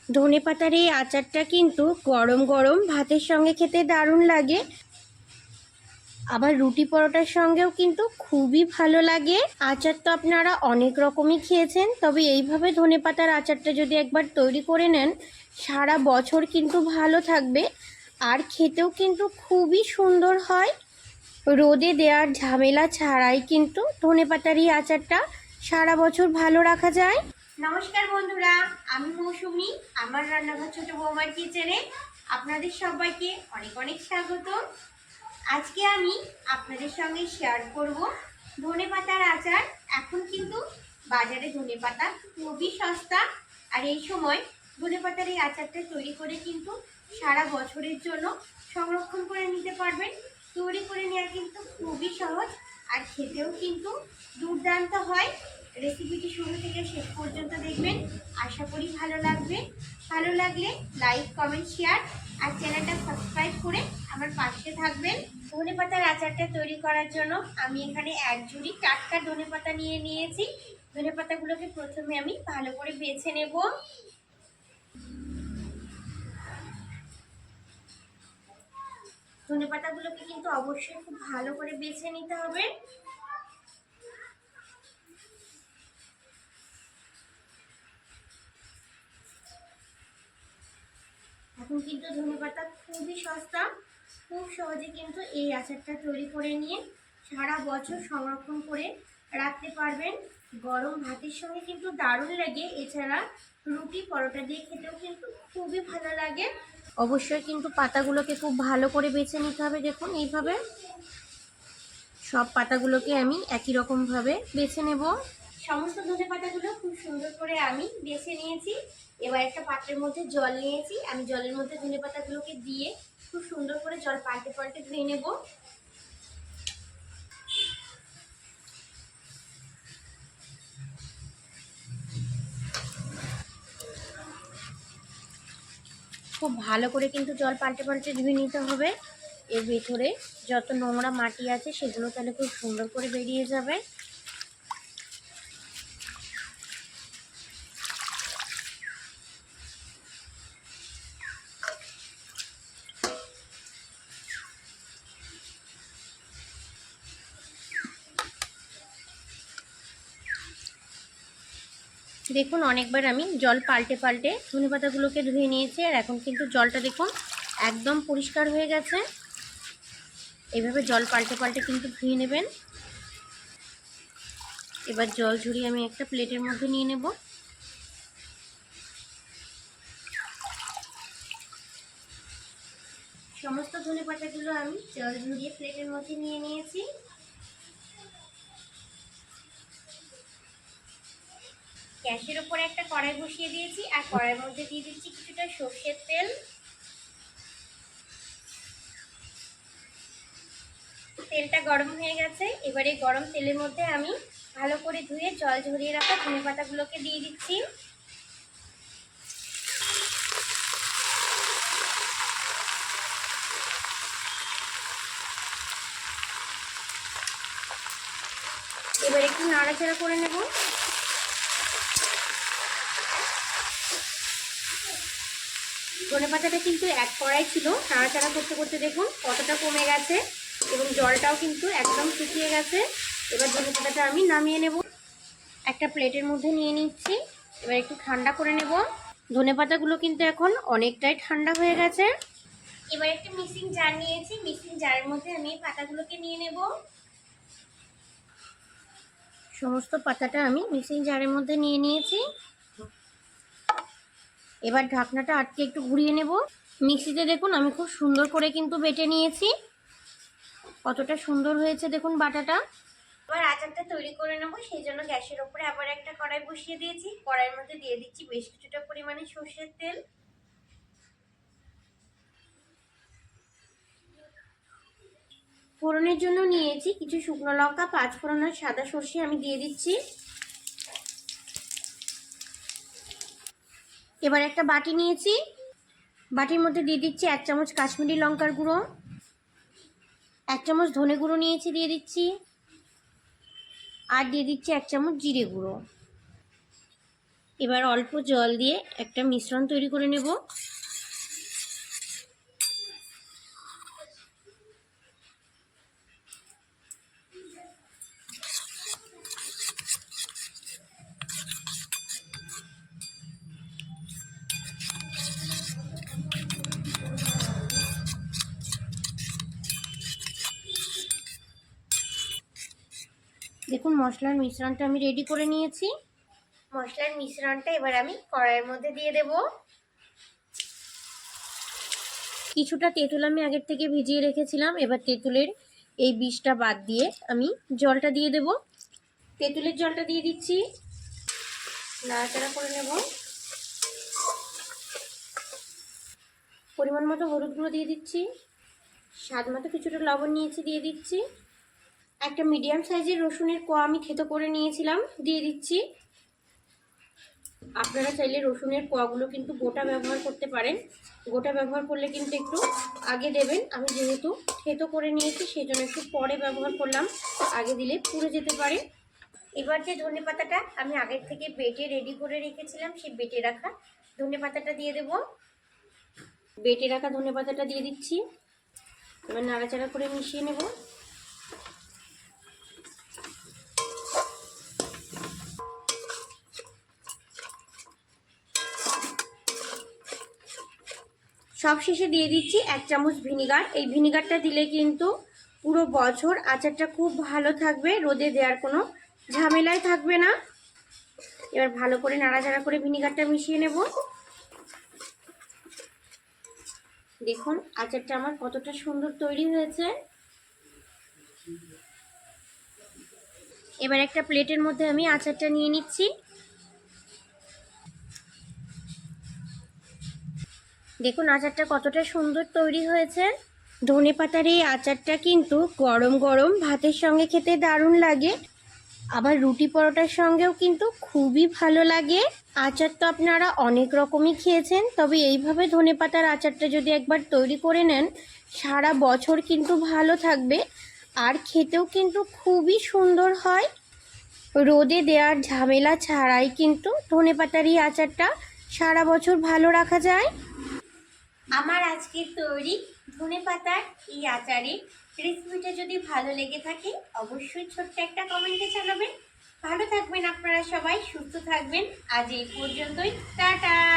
ধনেপাতার এই আচারটা কিন্তু গরম গরম ভাতের সঙ্গে খেতে দারুণ লাগে, আবার রুটি পরোটার সঙ্গেও কিন্তু খুবই ভালো লাগে। আচার তো আপনারা অনেক রকমই খেয়েছেন, তবে এইভাবে ধনেপাতার আচারটা যদি একবার তৈরি করে নেন সারা বছর কিন্তু ভালো থাকবে, আর খেতেও কিন্তু খুবই সুন্দর হয়। রোদে দেওয়ার ঝামেলা ছাড়াই কিন্তু ধনেপাতার এই আচারটা সারা বছর ভালো রাখা যায়। নমস্কার বন্ধুরা, আমি মৌসুমি। আমার রান্নাঘর ছোট বৌমার কিচেনে আপনাদের সবাইকে অনেক অনেক স্বাগত। আজকে আমি আপনাদের সঙ্গে শেয়ার করব ধনেপাতার আচার। এখন কিন্তু বাজারে ধনেপাতা খুবই সস্তা, আর এই সময় ধনেপাতার এই আচারটা তৈরি করে কিন্তু সারা বছরের জন্য সংরক্ষণ করে নিতে পারবেন। তৈরি করে নেওয়া কিন্তু খুবই সহজ, আর খেতেও কিন্তু দুর্দান্ত হয়। রেসিপিটি শুরু থেকে শেষ পর্যন্ত দেখবেন, আশা করি ভালো লাগবে। ভালো লাগলে লাইক, কমেন্ট, শেয়ার আর চ্যানেলটা সাবস্ক্রাইব করে আমার পাশে থাকবেন। ধনেপাতার আচারটা তৈরি করার জন্য আমি এখানে 1 ঝুড়ি টাটকা ধনেপাতা নিয়ে নিয়েছি। ধনেপাতাগুলোকে প্রথমে আমি ভালো করে বেছে নেব। ধনেপাতাগুলোকে কিন্তু অবশ্যই খুব ভালো করে বেছে নিতে হবে। এখন কিন্তু ধনেপাতা খুবই সস্তা, খুব সহজে কিন্তু এই আচারটা তৈরি করে নিয়ে সারা বছর সংরক্ষণ করে রাখতে পারবেন। গরম ভাতের সঙ্গে কিন্তু দারুণ লাগে, এছাড়া রুটি পরোটা দিয়ে খেতেও কিন্তু খুবই ভালো লাগে। অবশ্যই কিন্তু পাতাগুলোকে খুব ভালো করে বেছে নিতে হবে। দেখুন এইভাবে সব পাতাগুলোকে আমি একই রকমভাবে বেছে নেব। সমস্ত ধনে পাতাগুলো খুব সুন্দর করে আমি বেছে নিয়েছি। এবার একটা পাত্রের মধ্যে জল নিয়েছি, আমি জলের মধ্যে ধনে পাতাগুলোকে দিয়ে খুব সুন্দর করে জল পাল্টে পাল্টে ধুয়ে নেব। খুব ভালো করে কিন্তু জল পাল্টে পাল্টে ধুয়ে নিতে হবে। এর ভেতরে যত নোংরা মাটি আছে সেগুলো তাহলে খুব সুন্দর করে বেরিয়ে যাবে। দেখুন অনেকবার আমি জল পাল্টে পাল্টে ধনেপাতাগুলোকে ধুয়ে নিয়েছি, আর এখন কিন্তু জলটা দেখুন একদম পরিষ্কার হয়ে গেছে। এইভাবে জল পাল্টে পাল্টে কিন্তু ধুয়ে নেবেন। এবার জল ঝরিয়ে আমি একটা প্লেটের মধ্যে নিয়ে নেব। সমস্ত ধনেপাতাগুলো আমি জল ঝরিয়ে প্লেটের মধ্যে নিয়ে নিয়েছি। গ্যাসের উপরে একটা কড়াই বসিয়ে দিয়েছি, আর কড়াইয়ের মধ্যে দিয়ে দিচ্ছি কিছুটা সর্ষের তেল। তেলটা গরম হয়ে গেছে, এবারে গরম তেলের মধ্যে আমি ভালো করে ধুয়ে জল ঝরিয়ে রাখা ধনেপাতাগুলোকে দিয়ে দিচ্ছি। এবার একটু নাড়াচাড়া করে নেব। ধনেপাতাটা কিন্তু এক কড়াই ছিল, নাড়াচাড়া করতে করতে দেখুন কতটা কমে গেছে এবং জলটাও কিন্তু একদম শুকিয়ে গেছে। এবার ধনেপাতাটা আমি নামিয়ে নেব, একটা প্লেটের মধ্যে নিয়ে নিচ্ছি। এবার একটু ঠান্ডা করে নেব। ধনেপাতাগুলো কিন্তু এখন অনেকটাই ঠান্ডা হয়ে গেছে। এবার একটা মিক্সিং জার নিয়েছি, মিক্সিং জারের মধ্যে আমি পাতাগুলোকে নিয়ে নেব। সমস্ত পাতাটা আমি মিক্সিং জারের মধ্যে নিয়ে নিয়েছি। এবার ঢাকনাটা আটকে একটু ঘুরিয়ে নেব। মিক্সিতে দেখুন আমি খুব সুন্দর করে কিন্তু বেটে নিয়েছি, কতটা সুন্দর হয়েছে দেখুন বাটাটা। এবার আচারটা তৈরি করে নেব, সেই জন্য গ্যাসের উপরে আবার একটা কড়াই বসিয়ে দিয়েছি। কড়াইয়ের মধ্যে দিয়ে দিচ্ছি বেশ কিছুটা পরিমাণে সর্ষের তেল। ফোড়নের জন্য নিয়েছি কিছু শুকনো লঙ্কা, 5 ফোড়ন আর সাদা সর্ষে আমি দিয়ে দিচ্ছি। এবার একটা বাটি নিয়েছি, বাটির মধ্যে দিয়ে দিচ্ছি 1 চামচ কাশ্মীরি লঙ্কার গুঁড়ো, 1 চামচ ধনে গুঁড়ো নিয়েছি দিয়ে দিচ্ছি, আর দিয়ে দিচ্ছি 1 চামচ জিরে গুঁড়ো। এবার অল্প জল দিয়ে একটা মিশ্রণ তৈরি করে নেব। দেখুন মশলার মিশ্রণটা আমি রেডি করে নিয়েছি। মশলার মিশ্রণটা এবার আমি কড়াইয়ের মধ্যে দিয়ে দেব। কিছুটা তেঁতুল আমি আগের থেকে ভিজিয়ে রেখেছিলাম। এবার তেঁতুলের এই বীজটা বাদ দিয়ে আমি জলটা দিয়ে দেব। তেঁতুলের জলটা দিয়ে দিচ্ছি, নাড়াচাড়া করে নেব। পরিমাণ মতো হলুদ গুঁড়ো দিয়ে দিচ্ছি, স্বাদ মতো কিছুটা লবণ নিয়েছি দিয়ে দিচ্ছি। একটা মিডিয়াম সাইজের রসুনের কোয়া আমি থেতো করে নিয়েছিলাম দিয়ে দিচ্ছি। আপনারা চাইলে রসুনের কোয়াগুলো কিন্তু গোটা ব্যবহার করতে পারেন। গোটা ব্যবহার করলে কিন্তু একটু আগে দেবেন। আমি যেহেতু থেতো করে নিয়েছি সেই জন্য একটু পরে ব্যবহার করলাম, আগে দিলে পুড়ে যেতে পারে। এবার যে ধনেপাতাটা আমি আগের থেকে বেটে রেডি করে রেখেছিলাম সেই বেটে রাখা ধনেপাতাটা দিয়ে দেব। বেটে রাখা ধনেপাতাটা দিয়ে দিচ্ছি। এবার নাড়াচাড়া করে মিশিয়ে নেব। সবশেষে দিয়ে দিচ্ছি 1 চামচ ভিনিগার। এই ভিনিগারটা দিলে কিন্তু পুরো বছর আচারটা খুব ভালো থাকবে, রোদে দেওয়ার কোনো ঝামেলাই থাকবে না। এবার ভালো করে নাড়াচাড়া করে ভিনিগারটা মিশিয়ে নেব। দেখুন আচারটা আমার কতটা সুন্দর তৈরি হয়েছে। এবার একটা প্লেটের মধ্যে আমি আচারটা নিয়ে নিচ্ছি। দেখুন আচারটা কতটা সুন্দর তৈরি হয়েছে। ধনেপাতার এই আচারটা কিন্তু গরম গরম ভাতের সঙ্গে খেতে দারুণ লাগে, আবার রুটি পরোটার সঙ্গেও কিন্তু খুবই ভালো লাগে। আচার তো আপনারা অনেক রকমই খেয়েছেন, তবে এইভাবে ধনেপাতার আচারটা যদি একবার তৈরি করে নেন সারা বছর কিন্তু ভালো থাকবে, আর খেতেও কিন্তু খুবই সুন্দর হয়। রোদে দেওয়ার ঝামেলা ছাড়াই কিন্তু ধনেপাতার এই আচারটা সারা বছর ভালো রাখা যায়। আমার আজকের তৈরি ধনেপাতার এই আচারের রেসিপিটা যদি ভালো লেগে থাকে অবশ্যই ছোট্ট একটা কমেন্টে জানাবেন। ভালো থাকবেন আপনারা সবাই, সুস্থ থাকবেন। আজ এই পর্যন্তই, টাটা।